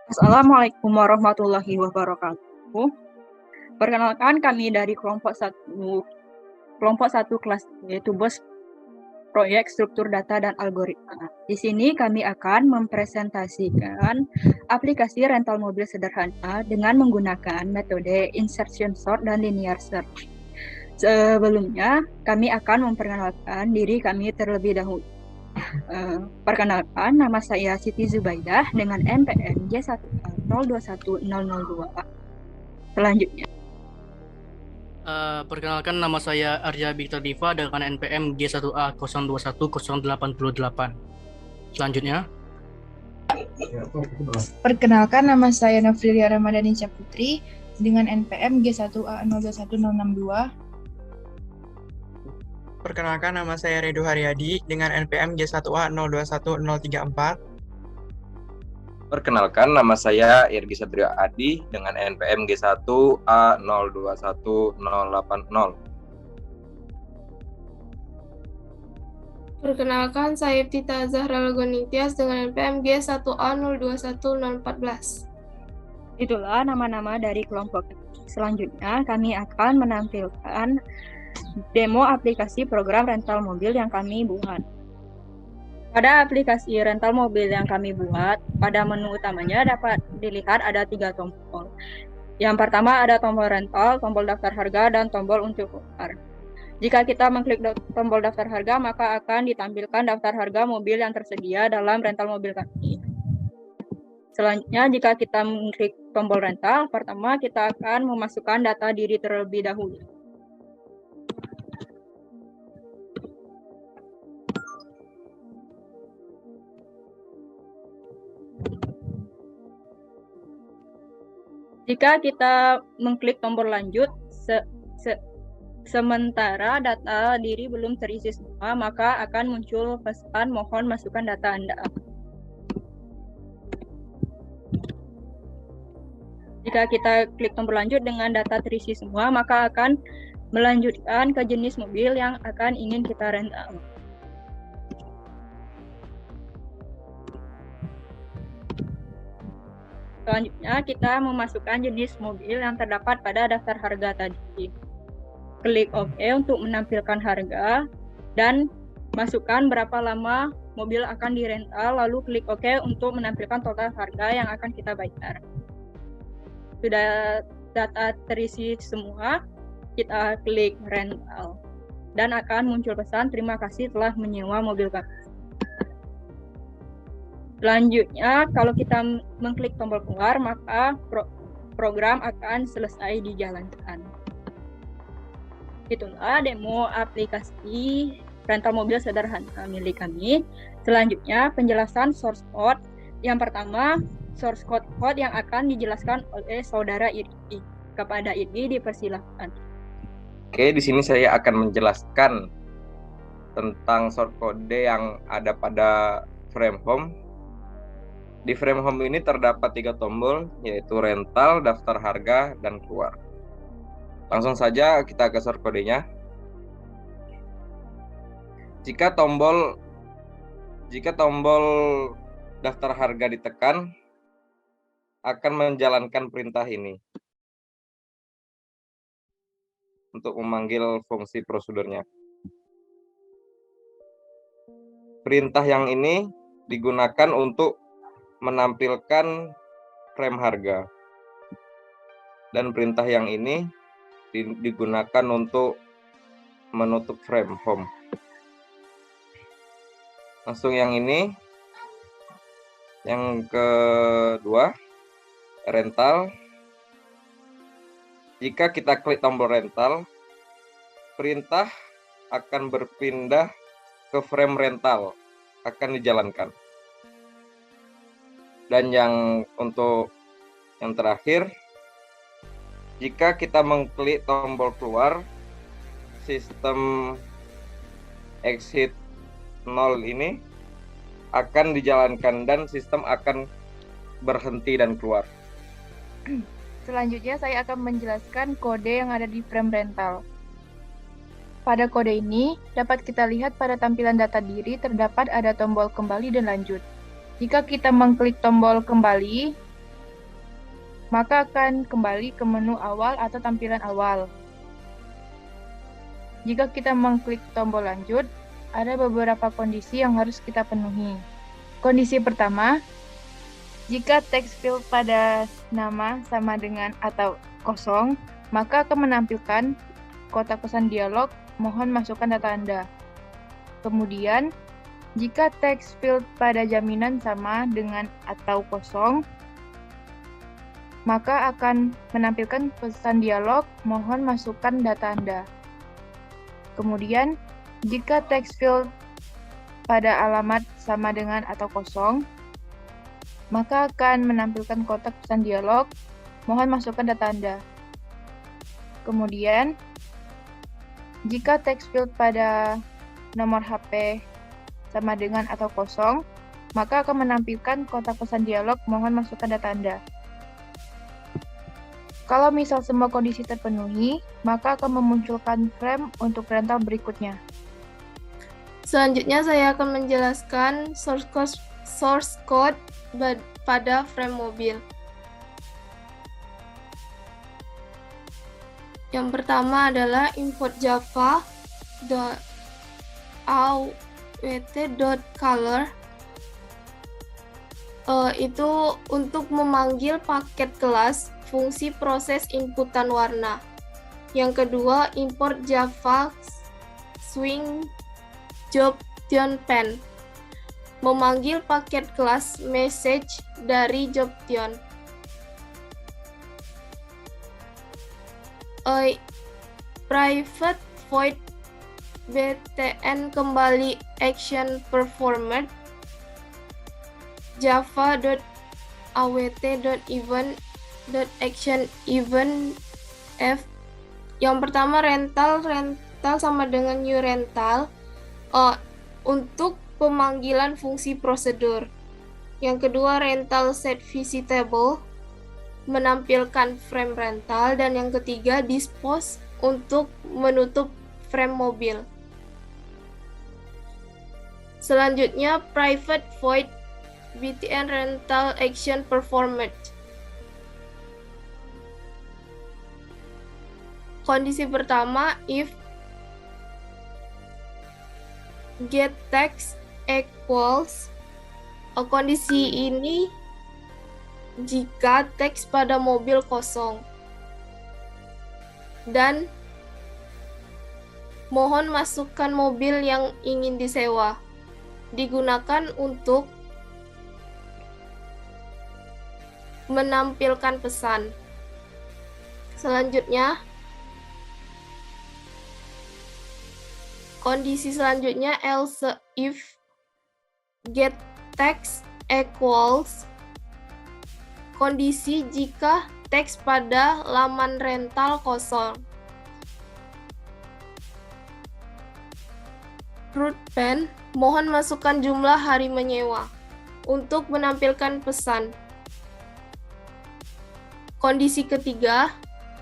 Assalamualaikum warahmatullahi wabarakatuh. Perkenalkan kami dari kelompok satu kelas yaitu BOS Proyek Struktur Data dan Algoritma. Di sini kami akan mempresentasikan aplikasi rental mobil sederhana dengan menggunakan metode insertion sort dan linear search. Sebelumnya, kami akan memperkenalkan diri kami terlebih dahulu. Perkenalkan, nama saya Siti Zubaidah dengan NPM J1A021002. Selanjutnya, Perkenalkan, nama saya Arya Victor Diva dengan NPM G1A021088. Selanjutnya, Perkenalkan, nama saya Nofrilia Ramadhani Putri dengan NPM G1A021062. Perkenalkan, nama saya Redo Haryadi dengan NPM G1A021034. Perkenalkan, nama saya Irgi Satrio Adi dengan NPM G1A021080. Perkenalkan, saya Tita Zahra Lagonitias dengan NPM G1A021014. itulah nama-nama dari kelompok. Selanjutnya, kami akan menampilkan demo aplikasi program rental mobil yang kami buat. Pada aplikasi rental mobil yang kami buat, pada menu utamanya dapat dilihat ada 3 tombol. Yang pertama ada tombol rental, tombol daftar harga, dan tombol untuk keluar. Jika kita mengklik tombol daftar harga, maka akan ditampilkan daftar harga mobil yang tersedia dalam rental mobil kami. Selanjutnya, jika kita mengklik tombol rental, pertama kita akan memasukkan data diri terlebih dahulu. Jika kita mengklik tombol lanjut, sementara data diri belum terisi semua, maka akan muncul pesan mohon masukkan data Anda. Jika kita klik tombol lanjut dengan data terisi semua, maka akan melanjutkan ke jenis mobil yang akan ingin kita rental. Selanjutnya, kita memasukkan jenis mobil yang terdapat pada daftar harga tadi. Klik OK untuk menampilkan harga dan masukkan berapa lama mobil akan dirental, lalu klik OK untuk menampilkan total harga yang akan kita bayar. Sudah data terisi semua, kita klik rental dan akan muncul pesan terima kasih telah menyewa mobil kami. Selanjutnya, kalau kita mengklik tombol keluar, maka program akan selesai dijalankan. Itulah demo aplikasi rental mobil sederhana milik kami. Selanjutnya, penjelasan source code. Yang pertama, source code yang akan dijelaskan oleh saudara Irgi. Kepada Irgi dipersilahkan. Oke, di sini saya akan menjelaskan tentang source code yang ada pada frame home. Di frame home ini terdapat 3 tombol, yaitu rental, daftar harga, dan keluar. Langsung saja kita ke source code-nya. Jika tombol daftar harga ditekan, akan menjalankan perintah ini untuk memanggil fungsi prosedurnya. Perintah yang ini digunakan untuk menampilkan frame harga, dan perintah yang ini digunakan untuk menutup frame home. Langsung yang ini, yang kedua, rental. Jika kita klik tombol rental, perintah akan berpindah ke frame rental, akan dijalankan. Dan untuk yang terakhir, jika kita mengklik tombol keluar, sistem exit 0 ini akan dijalankan dan sistem akan berhenti dan keluar. Selanjutnya, saya akan menjelaskan kode yang ada di frame rental. Pada kode ini, dapat kita lihat pada tampilan data diri terdapat ada tombol kembali dan lanjut. Jika kita mengklik tombol kembali, maka akan kembali ke menu awal atau tampilan awal. Jika kita mengklik tombol lanjut, ada beberapa kondisi yang harus kita penuhi. Kondisi pertama, jika teks field pada nama sama dengan atau kosong, maka akan menampilkan kotak pesan dialog, mohon masukkan data Anda. Kemudian, jika teks field pada jaminan sama dengan atau kosong, maka akan menampilkan pesan dialog, mohon masukkan data Anda. Kemudian, jika teks field pada alamat sama dengan atau kosong, maka akan menampilkan kotak pesan dialog, mohon masukkan data Anda. Kemudian, jika teks field pada nomor HP sama dengan atau kosong, maka akan menampilkan kotak pesan dialog, mohon masukkan data Anda. Kalau misal semua kondisi terpenuhi, maka akan memunculkan frame untuk rental berikutnya. Selanjutnya saya akan menjelaskan source code pada frame mobil. Yang pertama adalah import java.awt.color. Itu untuk memanggil paket kelas fungsi proses inputan warna. Yang kedua, import java swing jobtion.pen, memanggil paket kelas message dari jobtion. Private void btn kembali action performed, java.awt.event.action event f. Yang pertama rental sama dengan new rental untuk pemanggilan fungsi prosedur. Yang kedua rental set visitable menampilkan frame rental, dan yang ketiga dispose untuk menutup frame mobil. Selanjutnya private void btn rental action performed. Kondisi pertama, if get text equals, kondisi ini jika teks pada mobil kosong dan mohon masukkan mobil yang ingin disewa, digunakan untuk menampilkan pesan. Selanjutnya, kondisi selanjutnya else if get text equals, kondisi jika teks pada laman rental kosong. Root pen, mohon masukkan jumlah hari menyewa untuk menampilkan pesan. Kondisi ketiga,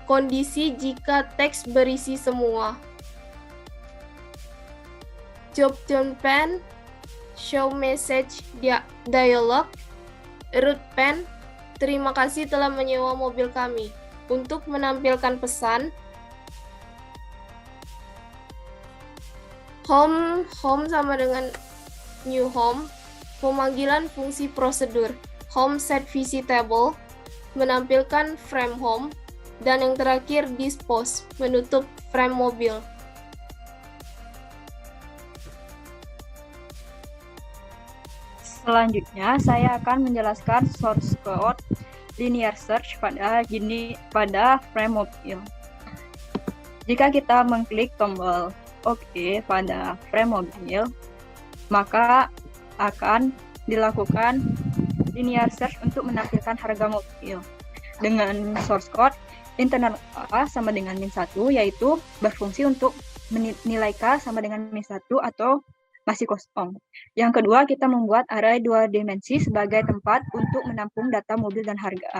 kondisi jika teks berisi semua. Jobtion pen, show message dialog. Root pen, terima kasih telah menyewa mobil kami. Untuk menampilkan pesan. Home sama dengan new home, pemanggilan fungsi prosedur. Home set visitable, menampilkan frame home. Dan yang terakhir dispose, menutup frame mobil. Selanjutnya, saya akan menjelaskan source code linear search pada frame mobil. Jika kita mengklik tombol OK pada frame mobil, maka akan dilakukan linear search untuk menampilkan harga mobil dengan source code internal A sama dengan -1, yaitu berfungsi untuk menilai K sama dengan -1 atau masih kosong. Yang kedua, kita membuat array 2 dimensi sebagai tempat untuk menampung data mobil dan harga.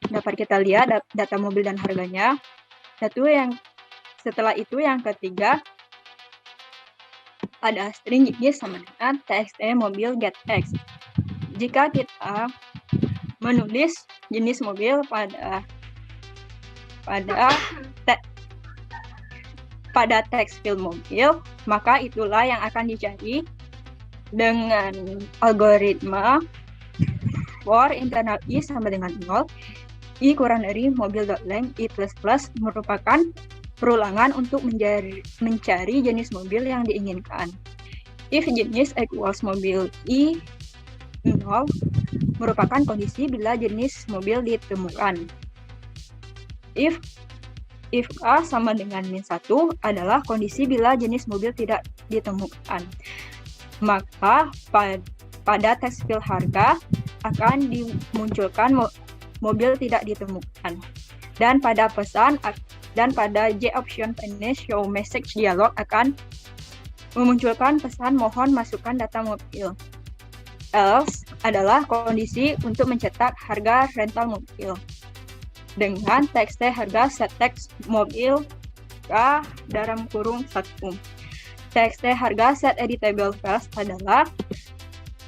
Dapat kita lihat data mobil dan harganya. Setelah itu yang ketiga, ada string Y sama dengan txt mobil getX. Jika kita menulis jenis mobil pada teks field mobil, maka itulah yang akan dicari dengan algoritma for internal I sama dengan 0, I kurang dari mobil.length I++ merupakan perulangan untuk mencari jenis mobil yang diinginkan. If jenis equals mobil I 0 merupakan kondisi bila jenis mobil ditemukan. If A sama dengan -1 adalah kondisi bila jenis mobil tidak ditemukan. Maka pada teks field harga akan dimunculkan mobil tidak ditemukan. Dan pada J option finish show message dialog akan memunculkan pesan mohon masukkan data mobil. Else adalah kondisi untuk mencetak harga rental mobil dengan txt harga set text mobil K dalam kurung 1. Txt harga set editable field adalah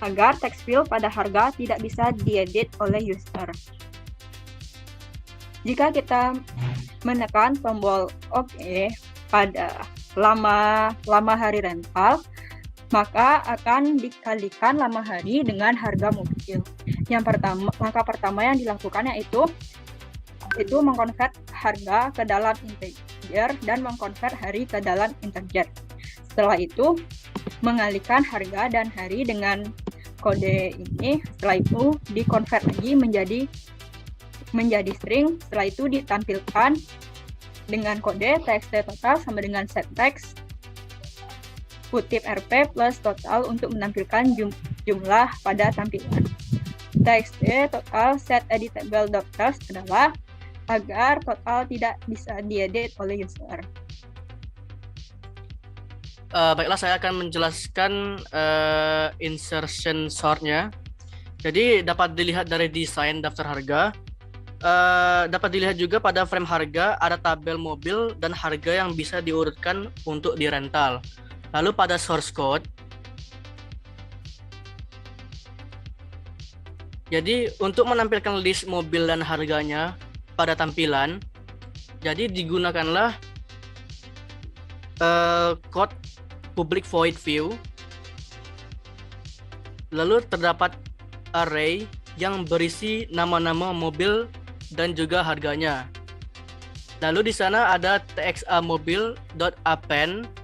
agar text field pada harga tidak bisa diedit oleh user. Jika kita menekan tombol OK pada lama hari rental, maka akan dikalikan lama hari dengan harga mobil. Langkah pertama yang dilakukan yaitu mengkonvert harga ke dalam integer dan mengkonvert hari ke dalam integer. Setelah itu mengalihkan harga dan hari dengan kode ini. Setelah itu dikonvert lagi menjadi string. Setelah itu ditampilkan dengan kode txt total sama dengan set text kutip rp plus total untuk menampilkan jumlah pada tampilan. Txt total set editable text adalah agar total tidak bisa diedit oleh user. Baiklah, saya akan menjelaskan insertion sort-nya. Jadi dapat dilihat dari desain daftar harga. Dapat dilihat juga pada frame harga ada tabel mobil dan harga yang bisa diurutkan untuk dirental. Lalu pada source code, jadi untuk menampilkan list mobil dan harganya pada tampilan, jadi digunakanlah code public void view. Lalu terdapat array yang berisi nama-nama mobil dan juga harganya. Lalu di sana ada txa mobil.append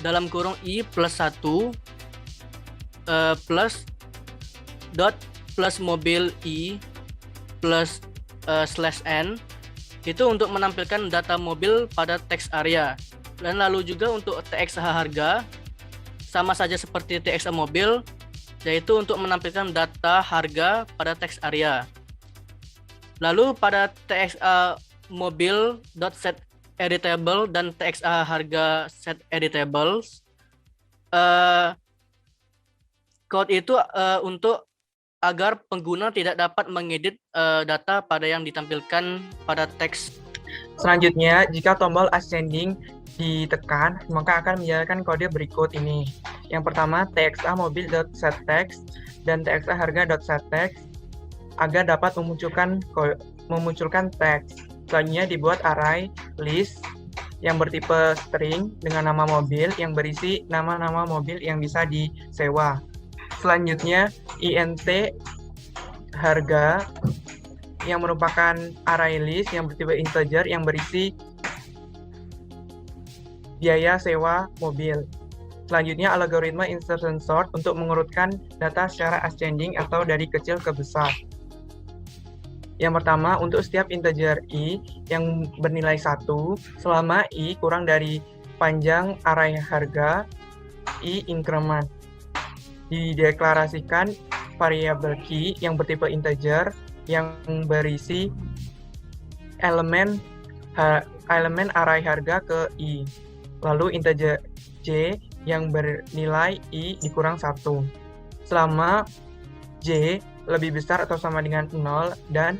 dalam kurung I plus 1 plus mobil I plus /n itu untuk menampilkan data mobil pada teks area. Dan lalu juga untuk txa harga sama saja seperti txa mobil, yaitu untuk menampilkan data harga pada teks area. Lalu pada txa mobil.set editable dan txa harga set editables, code itu untuk agar pengguna tidak dapat mengedit data pada yang ditampilkan pada teks. Selanjutnya, jika tombol ascending ditekan, maka akan menjalankan kode berikut ini. Yang pertama, txa mobil.setText dan txa harga.setText agar dapat memunculkan teks. Selanjutnya dibuat array list yang bertipe string dengan nama mobil yang berisi nama-nama mobil yang bisa disewa. Selanjutnya int harga yang merupakan array list yang bertipe integer yang berisi biaya sewa mobil. Selanjutnya algoritma insertion sort untuk mengurutkan data secara ascending atau dari kecil ke besar. Yang pertama, untuk setiap integer I yang bernilai 1, selama I kurang dari panjang array harga, I increment. Dideklarasikan variabel key yang bertipe integer yang berisi elemen array harga ke I. Lalu integer J yang bernilai I dikurang 1. Selama J lebih besar atau sama dengan 0 dan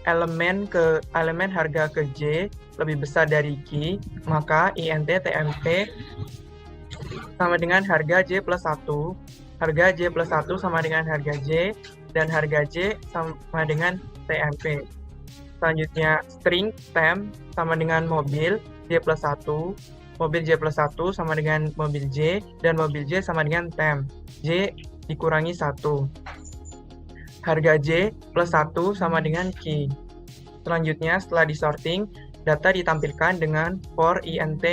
elemen harga ke J lebih besar dari Q, maka int tmp sama dengan harga J plus 1. Harga J plus 1 sama dengan harga J dan harga J sama dengan TMP. Selanjutnya, string temp sama dengan mobil J plus 1, mobil J plus 1 sama dengan mobil J, dan mobil J sama dengan temp. J dikurangi 1. Harga J plus 1 sama dengan key. Selanjutnya, setelah disorting, data ditampilkan dengan for int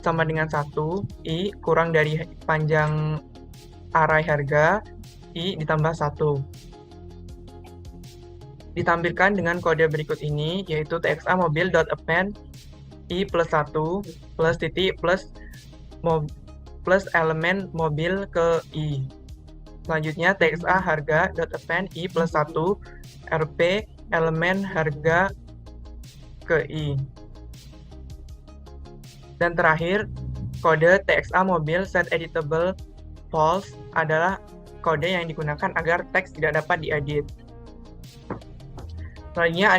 sama dengan 1, I kurang dari panjang array harga, I ditambah 1. Ditampilkan dengan kode berikut ini, yaitu txa mobil.append I plus 1 plus titik plus elemen mobil ke I. Selanjutnya, txa harga.append I plus 1 rp elemen harga ke I. Dan terakhir, kode txa mobil set editable false adalah kode yang digunakan agar teks tidak dapat diedit. Selanjutnya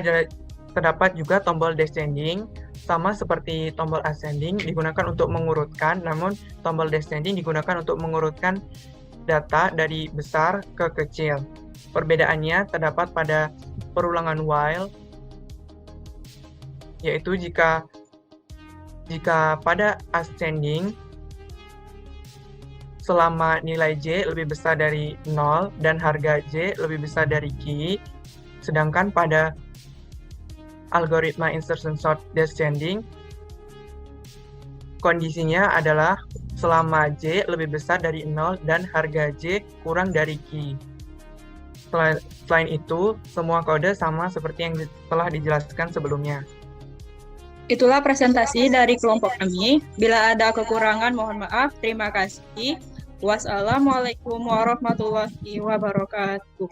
terdapat juga tombol descending, sama seperti tombol ascending digunakan untuk mengurutkan, namun tombol descending digunakan untuk mengurutkan data dari besar ke kecil. Perbedaannya terdapat pada perulangan while, yaitu jika pada ascending selama nilai J lebih besar dari 0 dan harga J lebih besar dari key, sedangkan pada algoritma insertion sort descending, kondisinya adalah selama J lebih besar dari 0 dan harga J kurang dari key. Selain itu, semua kode sama seperti yang telah dijelaskan sebelumnya. Itulah presentasi dari kelompok kami. Bila ada kekurangan, mohon maaf. Terima kasih. Wassalamualaikum warahmatullahi wabarakatuh.